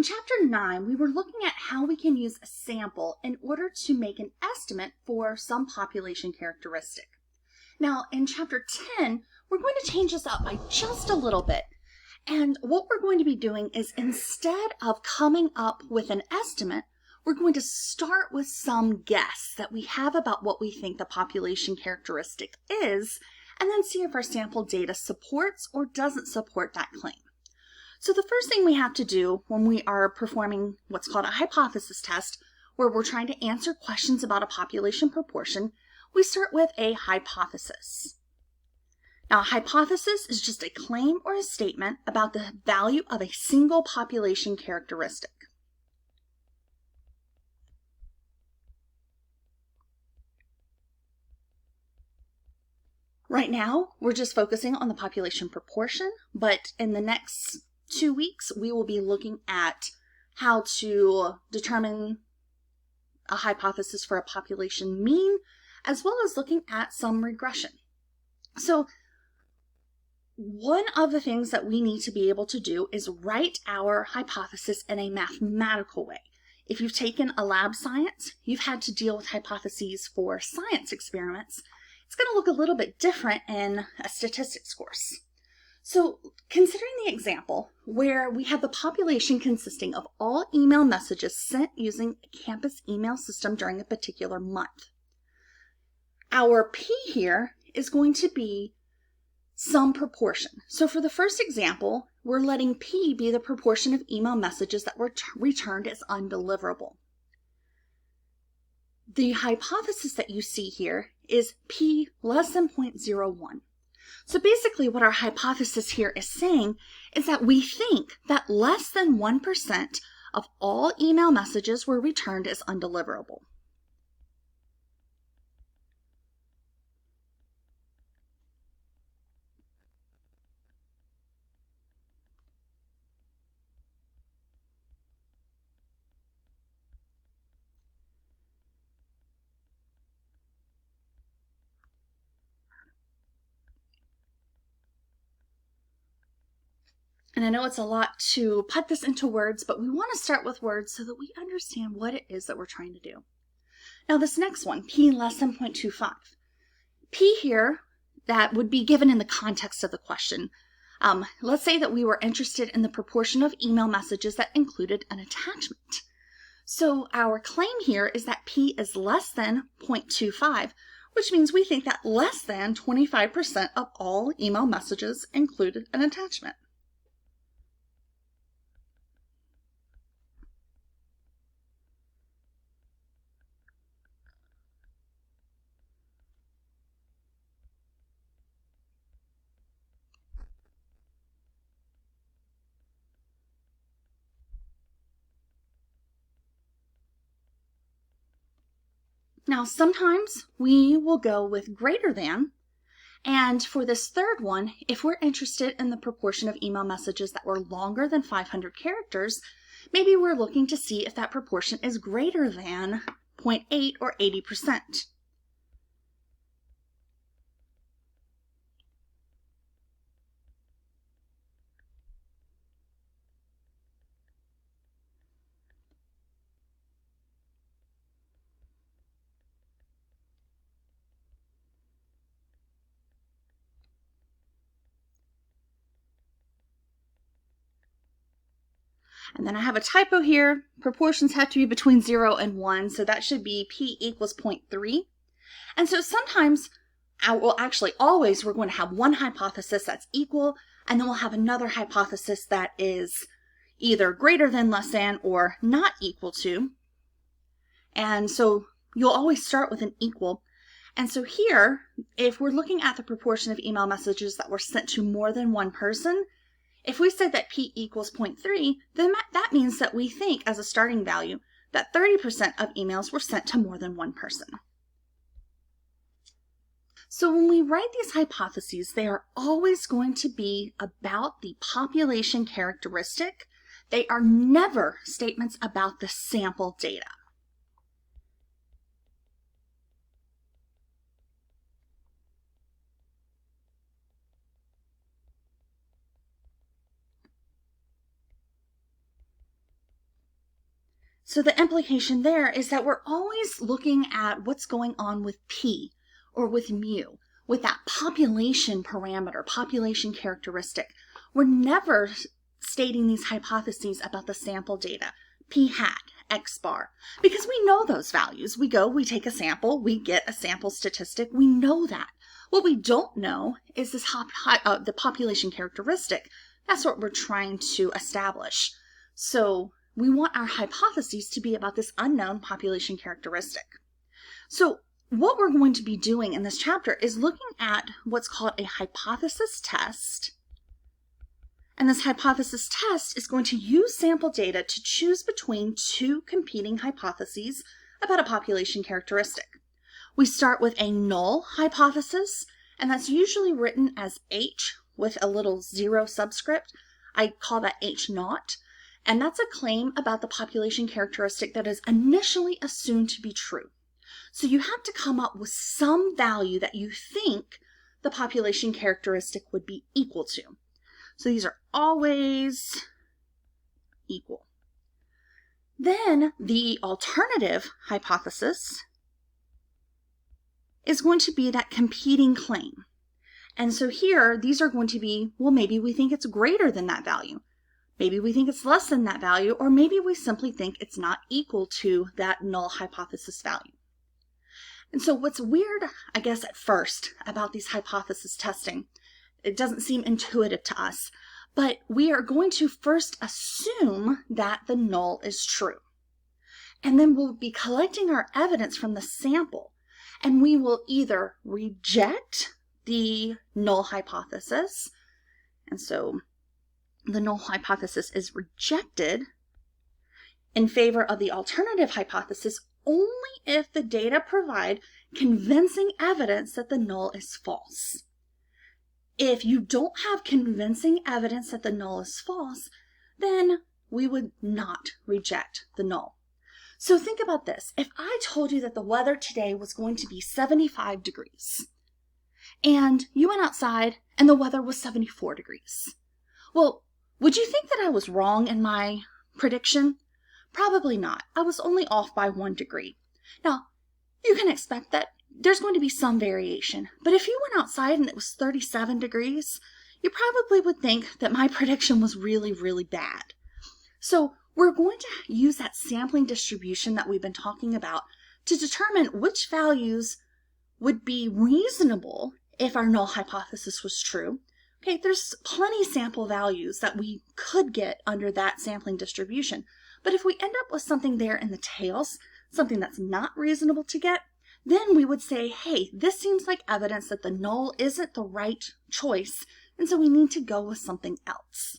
in Chapter 9, we were looking at how we can use a sample in order to make an estimate for some population characteristic. Now, in Chapter 10, we're going to change this up by just a little bit. And what we're going to be doing is, instead of coming up with an estimate, we're going to start with some guess that we have about what we think the population characteristic is, and then see if our sample data supports or doesn't support that claim. So the first thing we have to do when we are performing what's called a hypothesis test, where we're trying to answer questions about a population proportion, we start with a hypothesis. Now, a hypothesis is just a claim or a statement about the value of a single population characteristic. Right now, we're just focusing on the population proportion, but in the next 2 weeks, we will be looking at how to determine a hypothesis for a population mean, as well as looking at some regression. So one of the things that we need to be able to do is write our hypothesis in a mathematical way. If you've taken a lab science, you've had to deal with hypotheses for science experiments. It's going to look a little bit different in a statistics course. So considering the example where we have the population consisting of all email messages sent using a campus email system during a particular month, our P here is going to be some proportion. So for the first example, we're letting P be the proportion of email messages that were returned as undeliverable. The hypothesis that you see here is P less than 0.01. So basically what our hypothesis here is saying is that we think that less than 1% of all email messages were returned as undeliverable. And I know it's a lot to put this into words, but we want to start with words so that we understand what it is that we're trying to do. Now this next one, P less than 0.25. P here, that would be given in the context of the question. Let's say that we were interested in the proportion of email messages that included an attachment. So our claim here is that P is less than 0.25, which means we think that less than 25% of all email messages included an attachment. Now, sometimes we will go with greater than, and for this third one, if we're interested in the proportion of email messages that were longer than 500 characters, maybe we're looking to see if that proportion is greater than 0.8 or 80%. And then I have a typo here. Proportions have to be between 0 and 1, so that should be P equals 0.3. And so sometimes, well, actually always, we're going to have one hypothesis that's equal, and then we'll have another hypothesis that is either greater than, less than, or not equal to. And so you'll always start with an equal. And so here, if we're looking at the proportion of email messages that were sent to more than one person, if we said that P equals 0.3, then that means that we think as a starting value that 30% of emails were sent to more than one person. So when we write these hypotheses, they are always going to be about the population characteristic. They are never statements about the sample data. So the implication there is that we're always looking at what's going on with P or with mu, with that population parameter, population characteristic. We're never stating these hypotheses about the sample data, P hat, X bar, because we know those values. We take a sample, we get a sample statistic, we know that. What we don't know is this the population characteristic. That's what we're trying to establish. So we want our hypotheses to be about this unknown population characteristic. So what we're going to be doing in this chapter is looking at what's called a hypothesis test. And this hypothesis test is going to use sample data to choose between two competing hypotheses about a population characteristic. We start with a null hypothesis, and that's usually written as H with a little 0 subscript. I call that H0. And that's a claim about the population characteristic that is initially assumed to be true. So you have to come up with some value that you think the population characteristic would be equal to. So these are always equal. Then the alternative hypothesis is going to be that competing claim. And so here, these are going to be, well, maybe we think it's greater than that value. Maybe we think it's less than that value, or maybe we simply think it's not equal to that null hypothesis value. And so what's weird, I guess, at first about these hypothesis testing, it doesn't seem intuitive to us, but we are going to first assume that the null is true. And then we'll be collecting our evidence from the sample, and we will either reject the null hypothesis, and so the null hypothesis is rejected in favor of the alternative hypothesis only if the data provide convincing evidence that the null is false. If you don't have convincing evidence that the null is false, then we would not reject the null. So think about this. If I told you that the weather today was going to be 75 degrees, and you went outside and the weather was 74 degrees, well, would you think that I was wrong in my prediction? Probably not. I was only off by 1 degree. Now, you can expect that there's going to be some variation, but if you went outside and it was 37 degrees, you probably would think that my prediction was really, really bad. So we're going to use that sampling distribution that we've been talking about to determine which values would be reasonable if our null hypothesis was true. Okay, there's plenty sample values that we could get under that sampling distribution. But if we end up with something there in the tails, something that's not reasonable to get, then we would say, hey, this seems like evidence that the null isn't the right choice, and so we need to go with something else.